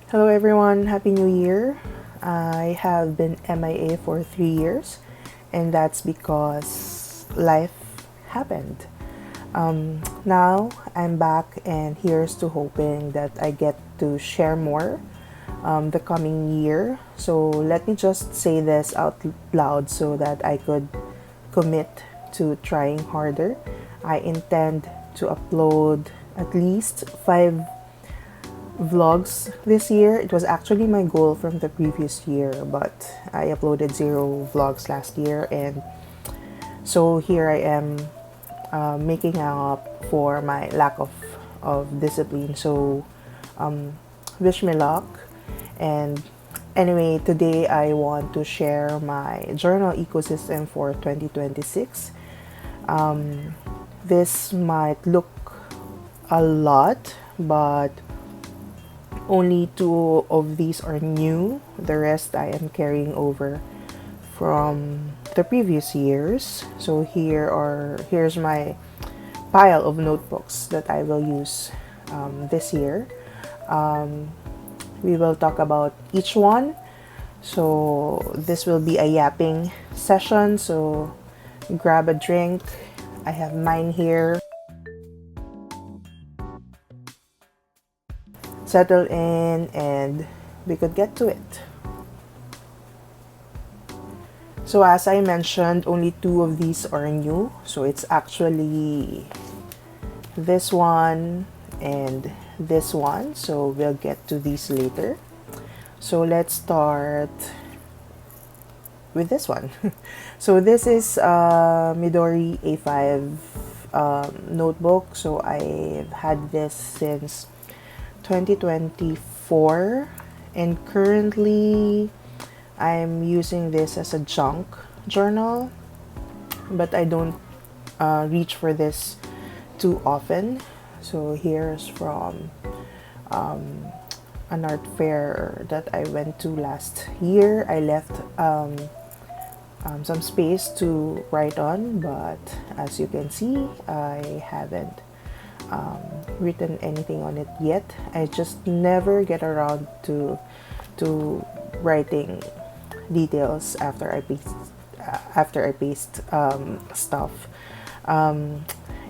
Hello everyone, Happy New Year. I have been MIA for 3 years, and that's because life happened. Now I'm back, and here's to hoping that I get to share more the coming year. So let me just say this out loud so that I could commit to trying harder. I intend to upload at least 5 vlogs this year. It was actually my goal from the previous year, but I uploaded 0 vlogs last year, and so here I am making up for my lack of discipline. So wish me luck. And anyway, today I want to share my journal ecosystem for 2026. This might look a lot, but only 2 of these are new. The rest I am carrying over from the previous years. So here's my pile of notebooks that I will use this year. We will talk about each one. So this will be a yapping session. So grab a drink. I have mine here. Settle in and we could get to it. So as I mentioned, only 2 of these are new. So it's actually this one and this one. So we'll get to these later. So let's start with this one. So this is Midori A5 notebook. So I've had this since 2024, and currently I'm using this as a junk journal, but I don't reach for this too often. So here's from an art fair that I went to last year. I left some space to write on, but as you can see, I haven't written anything on it yet. I just never get around to writing details after I paste stuff.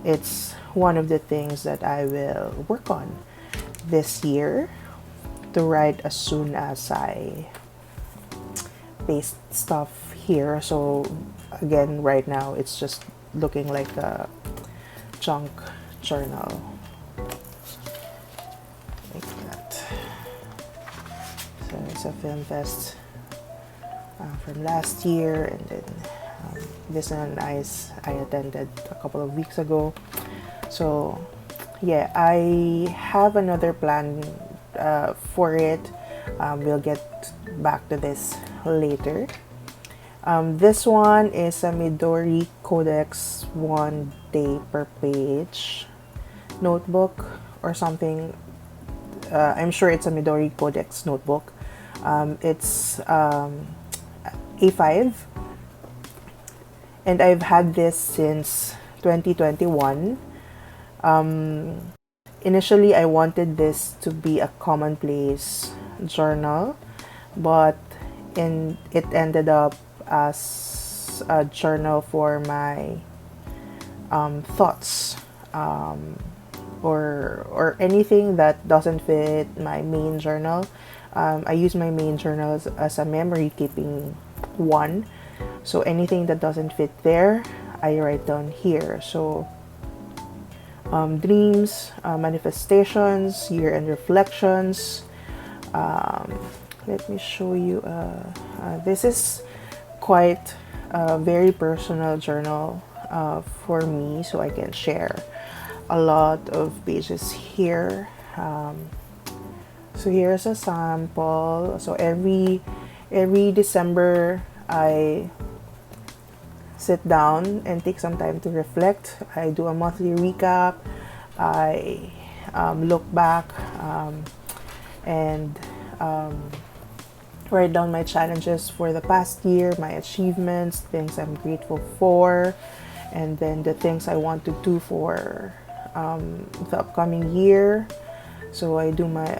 It's one of the things that I will work on this year, to write as soon as I paste stuff here. So again, right now it's just looking like a junk journal, like that. So it's a film fest from last year, and then this one I attended a couple of weeks ago. So yeah, I have another plan for it. We'll get back to this later. This one is a Midori Codex 1 day per page notebook or something. I'm sure it's a Midori Codex notebook. It's A5, and I've had this since 2021. Initially, I wanted this to be a commonplace journal, but it ended up as a journal for my thoughts, or anything that doesn't fit my main journal. I use my main journal as a memory keeping one. So anything that doesn't fit there, I write down here. So dreams, manifestations, year-end reflections. Let me show you. This is quite a very personal journal for me, so I can share a lot of pages here. So here's a sample. So every December I sit down and take some time to reflect. I do a monthly recap. I look back and write down my challenges for the past year, my achievements, things I'm grateful for, and then the things I want to do for the upcoming year. So I do my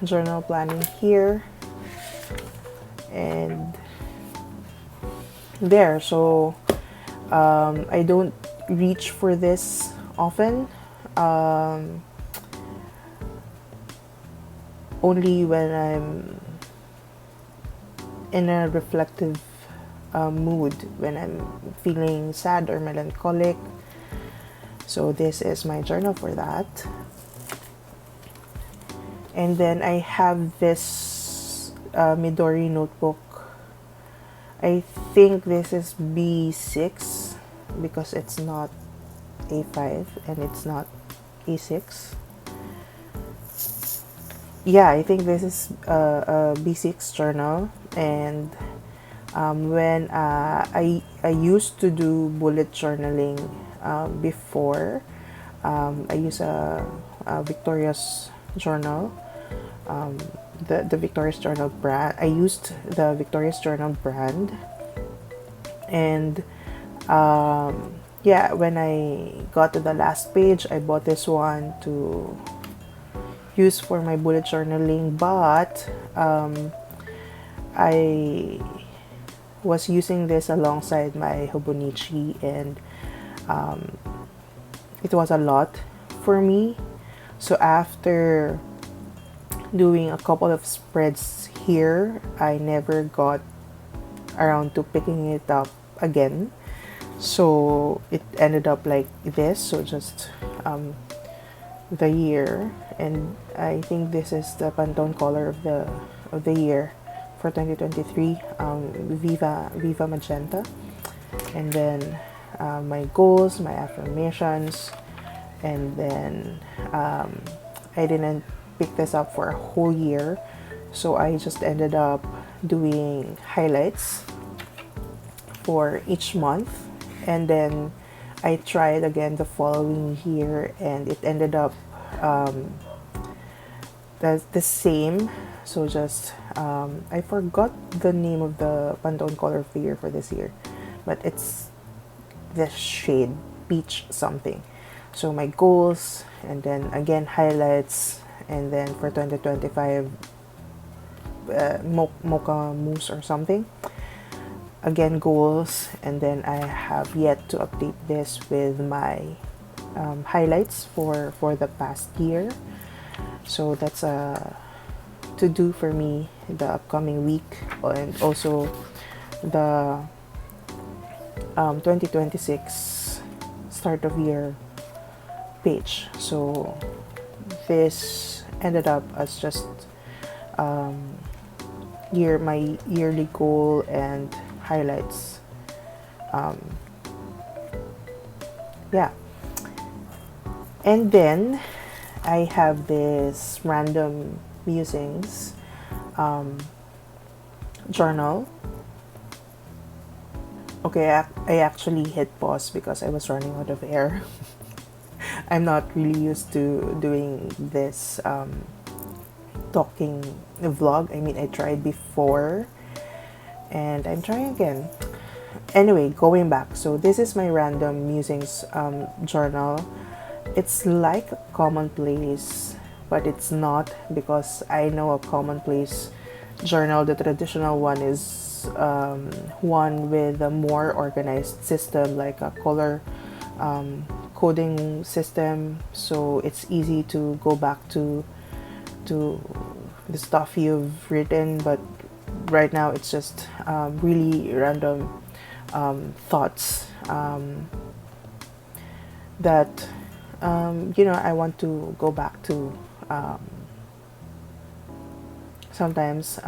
journal planning here and there. So I don't reach for this often, only when I'm in a reflective mood, when I'm feeling sad or melancholic. So this is my journal for that. And then I have this Midori notebook. I think this is B6 because it's not A5 and it's not A6. Yeah, I think this is a B6 journal. And when I used to do bullet journaling before, I use a Victoria's journal, the Victoria's Journal brand. I used the Victoria's Journal brand, and yeah, when I got to the last page, I bought this one to use for my bullet journaling, but I was using this alongside my Hobonichi, and it was a lot for me. So after doing a couple of spreads here, I never got around to picking it up again. So it ended up like this. So just the year, and I think this is the Pantone color of the year for 2023, Viva Magenta. And then my goals, my affirmations, and then I didn't pick this up for a whole year, so I just ended up doing highlights for each month, and then I tried again the following year, and it ended up the same. So just I forgot the name of the Pantone color of the year for this year, but it's this shade peach something. So my goals, and then again highlights, and then for 2025 mocha mousse or something, again goals. And then I have yet to update this with my highlights for the past year. So that's a to do for me the upcoming week, and also the 2026 start of year page. So this ended up as just my yearly goal and highlights. Yeah, and then I have this random musings journal. Okay, I actually hit pause because I was running out of air. I'm not really used to doing this talking vlog. I mean, I tried before and I'm trying again. Anyway, going back. So this is my random musings journal. It's like a commonplace, but it's not, because I know a commonplace journal, the traditional one, is one with a more organized system, like a color coding system, so it's easy to go back to the stuff you've written. But right now it's just really random thoughts that I want to go back to sometimes.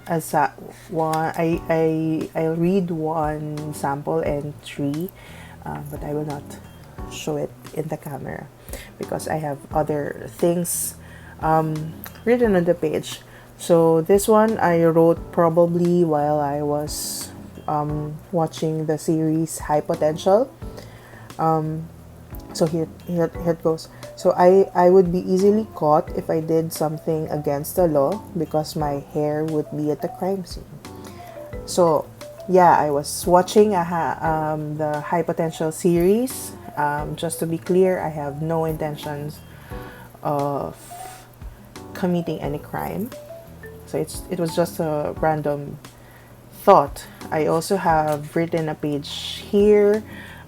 As one, I'll read one sample entry, but I will not show it in the camera because I have other things written on the page. So this one I wrote probably while I was watching the series High Potential. So here it goes. So I would be easily caught if I did something against the law because my hair would be at the crime scene. So yeah, I was watching the High Potential series. Just to be clear, I have no intentions of committing any crime. So it was just a random thought. I also have written a page here,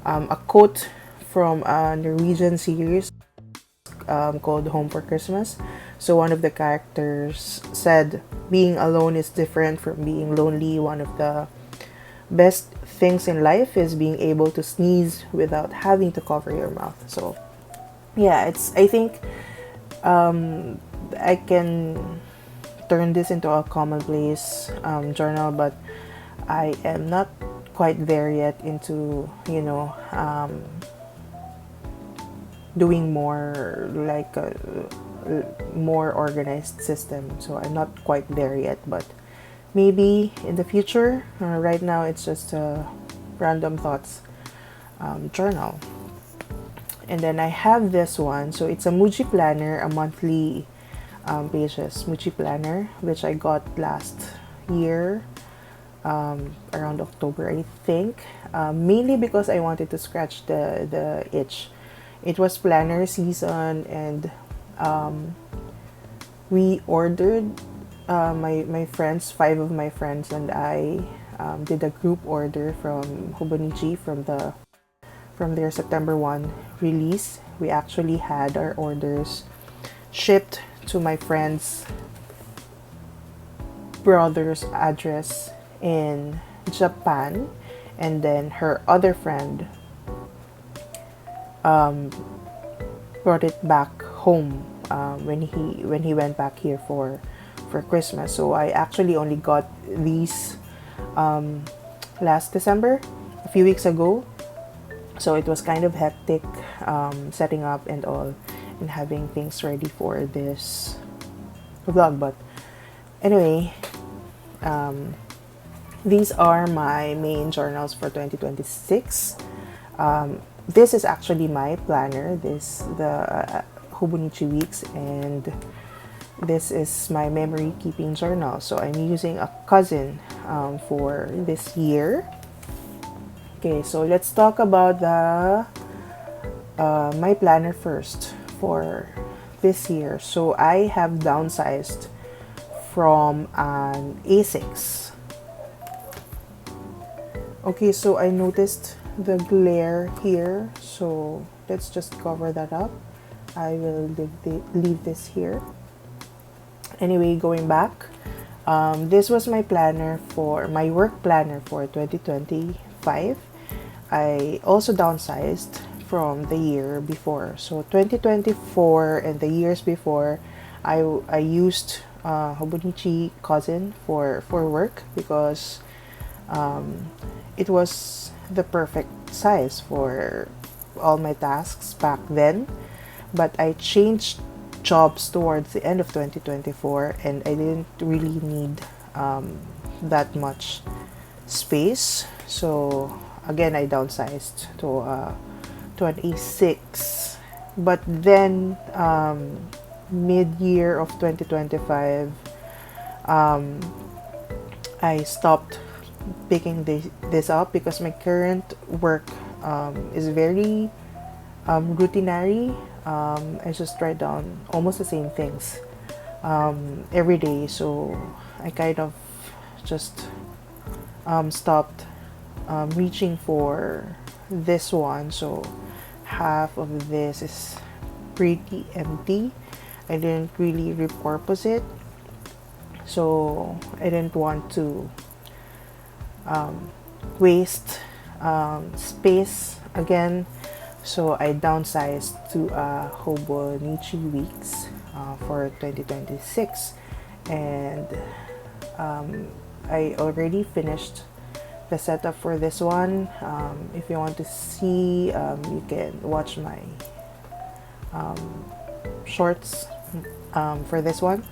a quote from a Norwegian series called Home for Christmas. So one of the characters said, being alone is different from being lonely. One of the best things in life is being able to sneeze without having to cover your mouth. So yeah, I think I can turn this into a commonplace journal, but I am not quite there yet into, doing more like a more organized system. So I'm not quite there yet, but maybe in the future. Right now it's just a random thoughts journal. And then I have this one. So it's a Muji planner, a monthly pages Muji planner, which I got last year, around October, I think. Mainly because I wanted to scratch the itch. It was planner season, and we ordered, my friends, 5 of my friends and I did a group order from Hobonichi from their September 1 release. We actually had our orders shipped to my friend's brother's address in Japan, and then her other friend brought it back home when he went back here for Christmas. So I actually only got these last December, a few weeks ago. So it was kind of hectic setting up and all, and having things ready for this vlog. But anyway, these are my main journals for 2026. This is actually my planner, the Hobonichi weeks, and this is my memory keeping journal. So I'm using a cousin for this year. Okay, so let's talk about the my planner first for this year. So I have downsized from an A6. Okay, so I noticed the glare here, so let's just cover that up. I will leave this here. Anyway, going back, this was my planner for my work planner for 2025. I also downsized from the year before. So 2024 and the years before, I used Hobonichi Cousin for work because it was the perfect size for all my tasks back then. But I changed jobs towards the end of 2024, and I didn't really need that much space. So again, I downsized to an A6. But then mid-year of 2025, I stopped picking this up because my current work is very routinary. I just write down almost the same things every day, so I kind of just stopped reaching for this one. So half of this is pretty empty. I didn't really repurpose it, so I didn't want to waste space again. So I downsized to Hobonichi weeks for 2026, and I already finished the setup for this one. If you want to see, you can watch my shorts for this one.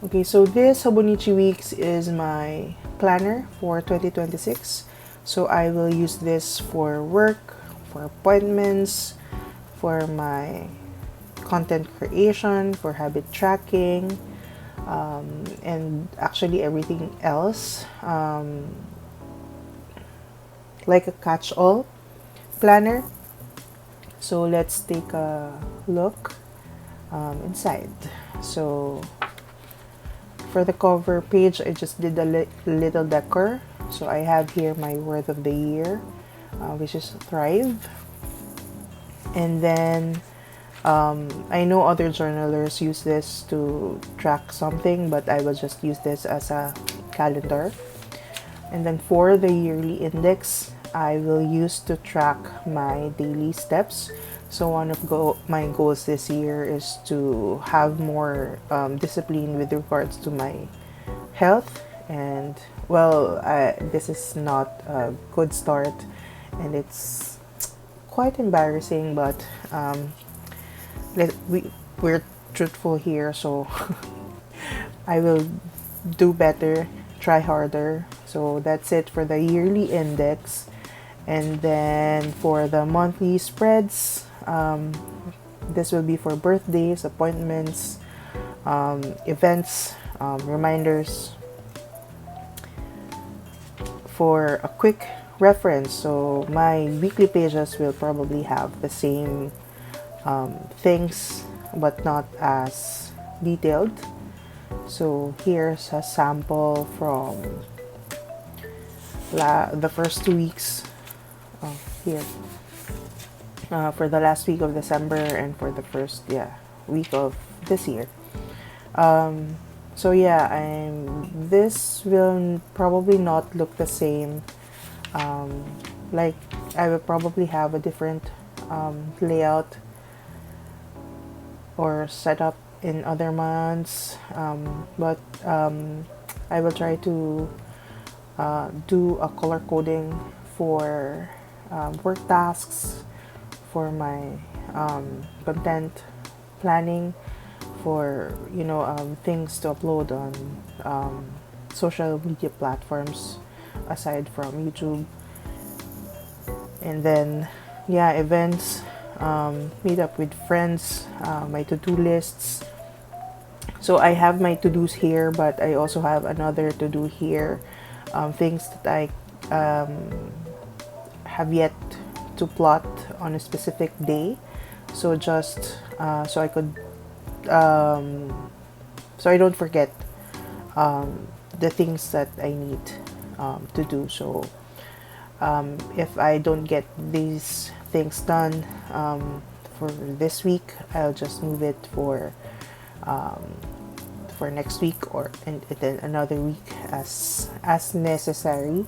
Okay, so this Hobonichi weeks is my planner for 2026. So I will use this for work, for appointments, for my content creation, for habit tracking, and actually everything else, like a catch-all planner. So let's take a look inside. So for the cover page, I just did a little decor. So I have here my word of the year, which is thrive. And then I know other journalers use this to track something, but I will just use this as a calendar. And then for the yearly index, I will use to track my daily steps. So one of my goals this year is to have more discipline with regards to my health. And well, this is not a good start, and it's quite embarrassing, but we're truthful here, so I will do better, try harder. So that's it for the yearly index. And then for the monthly spreads, this will be for birthdays, appointments, events, reminders. For a quick reference, so my weekly pages will probably have the same things, but not as detailed. So here's a sample from the first 2 weeks here, for the last week of December and for the first week of this year. So yeah, this will probably not look the same. Like I will probably have a different layout or setup in other months, but I will try to do a color coding for work tasks, for my content planning, for things to upload on social media platforms aside from YouTube. And then events, meet up with friends, my to-do lists. So I have my to-dos here, but I also have another to-do here, things that I have yet to plot on a specific day. So just so I could so I don't forget the things that I need to do. So if I don't get these things done for this week, I'll just move it for next week, or and then another week as necessary.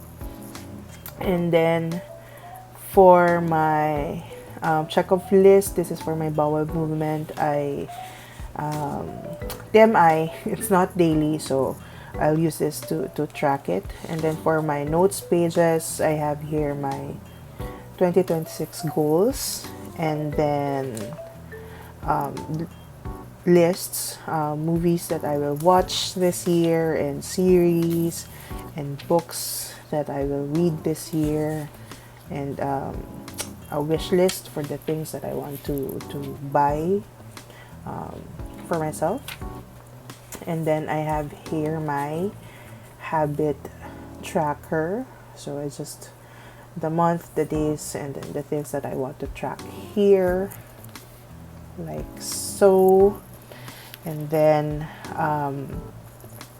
And then for my check-off list, this is for my bowel movement. TMI, it's not daily, so I'll use this to track it. And then for my notes pages, I have here my 2026 goals, and then lists, movies that I will watch this year, and series and books that I will read this year, and a wish list for the things that I want to buy for myself. And then I have here my habit tracker. So it's just the month, the days, and then the things that I want to track here, like so. And then I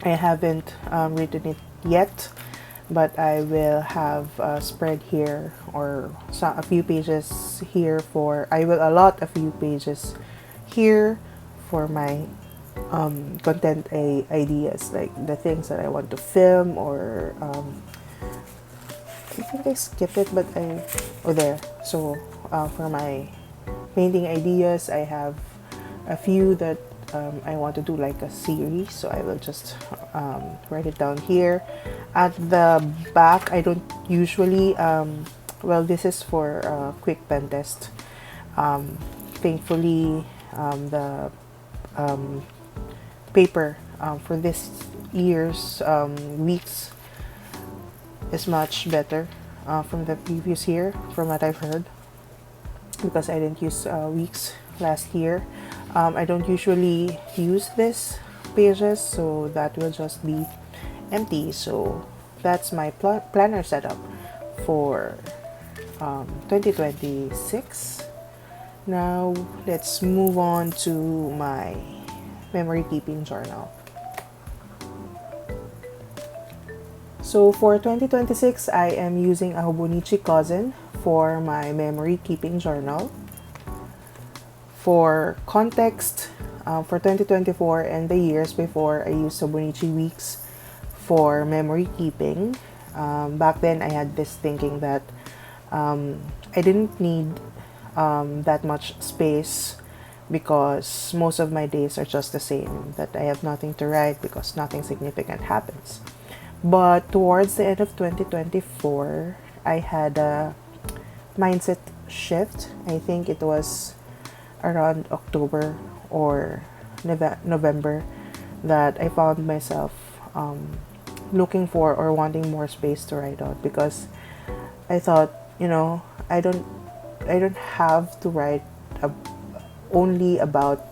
haven't written it yet, but I will have a spread here, or a few pages here I will allot a few pages here for my content ideas, like the things that I want to film, or I think I skipped it, but there. So for my painting ideas, I have a few that I want to do like a series, so I will just write it down here. At the back, I don't usually this is for a quick pen test. Thankfully, the paper for this year's weeks is much better from the previous year, from what I've heard, because I didn't use weeks last year. I don't usually use this pages, so that will just be empty. So that's my planner setup for 2026. Now let's move on to my memory keeping journal. So for 2026, I am using a Hobonichi cousin for my memory keeping journal. For context, for 2024 and the years before, I used Hobonichi weeks for memory keeping. Back then, I had this thinking that I didn't need that much space because most of my days are just the same, that I have nothing to write because nothing significant happens. But towards the end of 2024, I had a mindset shift. I think it was around October or November that I found myself looking for or wanting more space to write on, because I thought, I don't have to write only about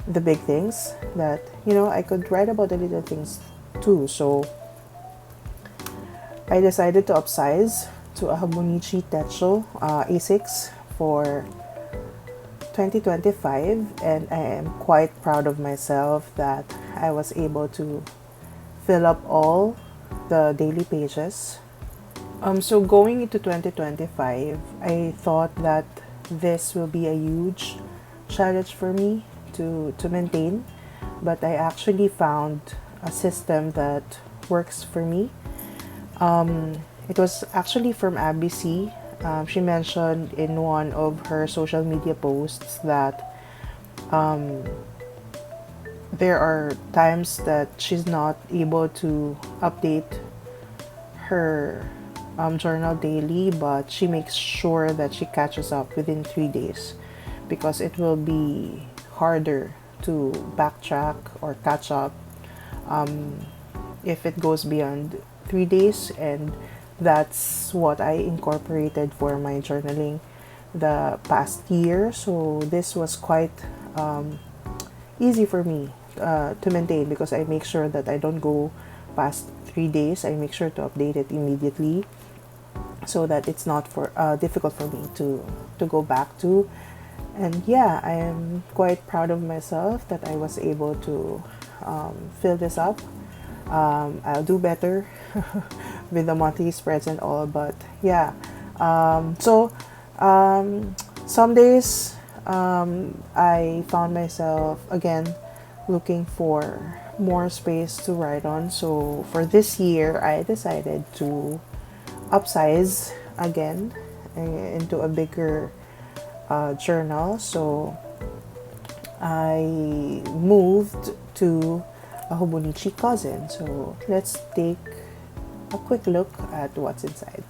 the big things, that I could write about the little things too. So I decided to upsize to a Hobonichi Techo A6 for 2025, and I am quite proud of myself that I was able to fill up all the daily pages. So going into 2025, I thought that this will be a huge challenge for me to maintain, but I actually found a system that works for me. It was actually from Abby C. She mentioned in one of her social media posts that there are times that she's not able to update her journal daily, but she makes sure that she catches up within 3 days, because it will be harder to backtrack or catch up if it goes beyond 3 days. And that's what I incorporated for my journaling the past year. So this was quite easy for me to maintain, because I make sure that I don't go past 3 days. I make sure to update it immediately so that it's not for difficult for me to go back to. And yeah, I am quite proud of myself that I was able to fill this up. I'll do better with the monthly spreads and all, but yeah. Some days I found myself again looking for more space to write on. So for this year, I decided to upsize again into a bigger journal. So I moved to a Hobonichi cousin. So let's take a quick look at what's inside.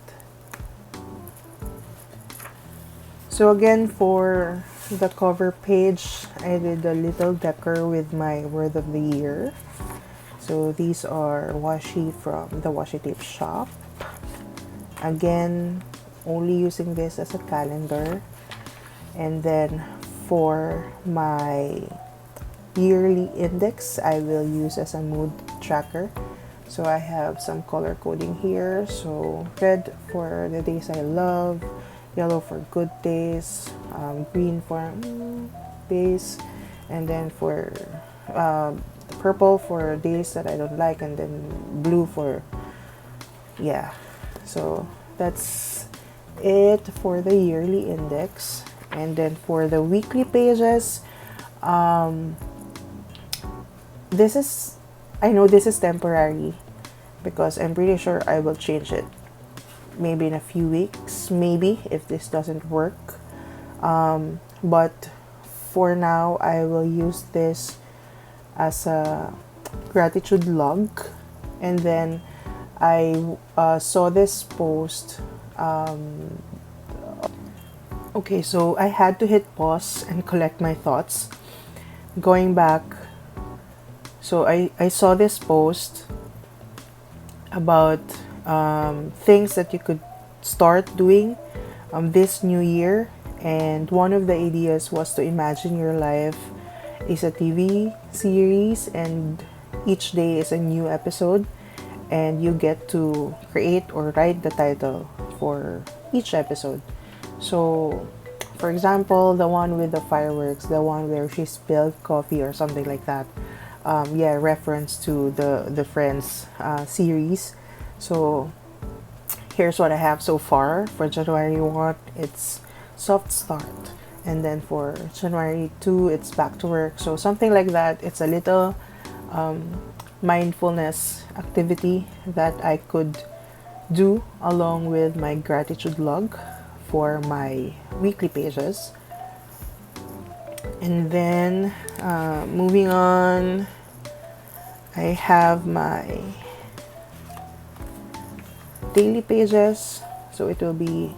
So again, for the cover page, I did a little decor with my word of the year. So these are washi from the washi tape shop. Again, only using this as a calendar. And then for my yearly index, I will use as a mood tracker. So I have some color coding here. So red for the days I love, yellow for good days, green for base, and then for purple for days that I don't like, and then blue for so that's it for the yearly index. And then for the weekly pages, this is, I know this is temporary, because I'm pretty sure I will change it maybe in a few weeks, maybe, if this doesn't work. But for now, I will use this as a gratitude log. And then I saw this post. Okay, so I had to hit pause and collect my thoughts. Going back, so I saw this post about things that you could start doing this new year. And one of the ideas was to imagine your life is a TV series, and each day is a new episode, and you get to create or write the title for each episode. So For example, the one with the fireworks, the one where she spilled coffee or something like that. Yeah, reference to the Friends series. So here's what I have so far for January 1. It's soft start, and then for January 2, it's back to work. So something like that. It's a little mindfulness activity that I could do along with my gratitude log for my weekly pages. And then moving on, I have my daily pages, so it will be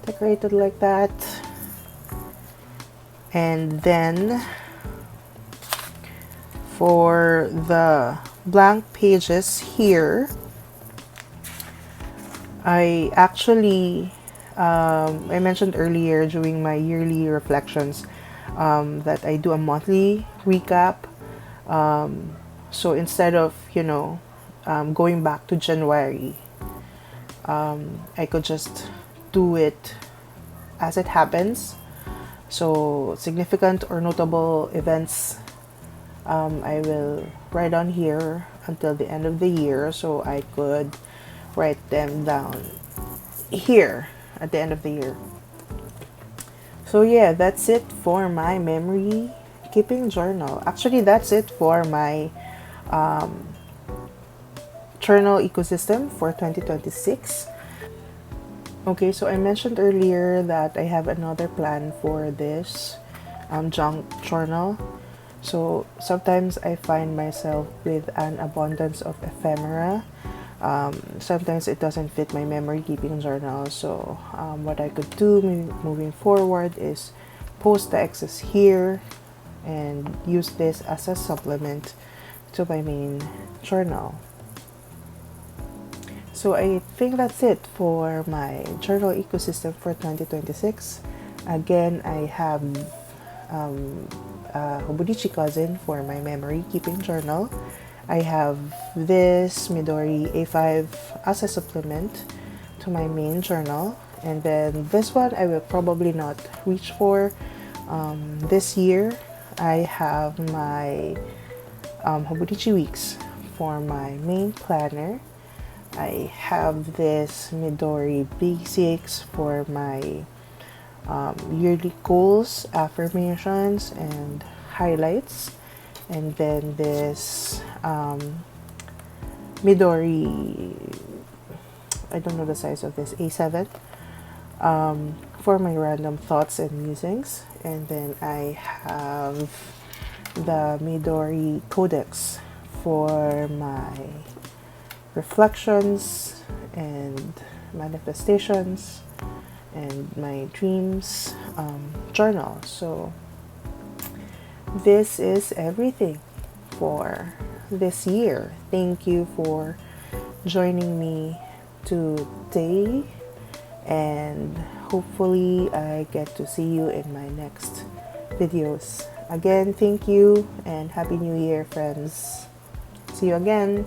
decorated like that. And then for the blank pages here, I actually I mentioned earlier during my yearly reflections that I do a monthly recap. So instead of going back to January, I could just do it as it happens. So significant or notable events, I will write on here until the end of the year, so I could write them down here at the end of the year. So yeah, that's it for my memory keeping journal. Actually, that's it for my journal ecosystem for 2026. Okay, so I mentioned earlier that I have another plan for this junk journal. So sometimes I find myself with an abundance of ephemera. Sometimes it doesn't fit my memory keeping journal. So what I could do moving forward is post the excess here and use this as a supplement to my main journal. So I think that's it for my journal ecosystem for 2026. Again, I have Hobonichi cousin for my memory keeping journal. I have this Midori A5 as a supplement to my main journal. And then this one I will probably not reach for this year. I have my Hobonichi weeks for my main planner. I have this Midori Basics for my yearly goals, affirmations, and highlights. And then this Midori, I don't know the size of this, A7, for my random thoughts and musings. And then I have the Midori Codex for my reflections and manifestations and my dreams journal. So this is everything for this year. Thank you for joining me today, and hopefully I get to see you in my next videos. Again, thank you and Happy New Year, friends. See you again.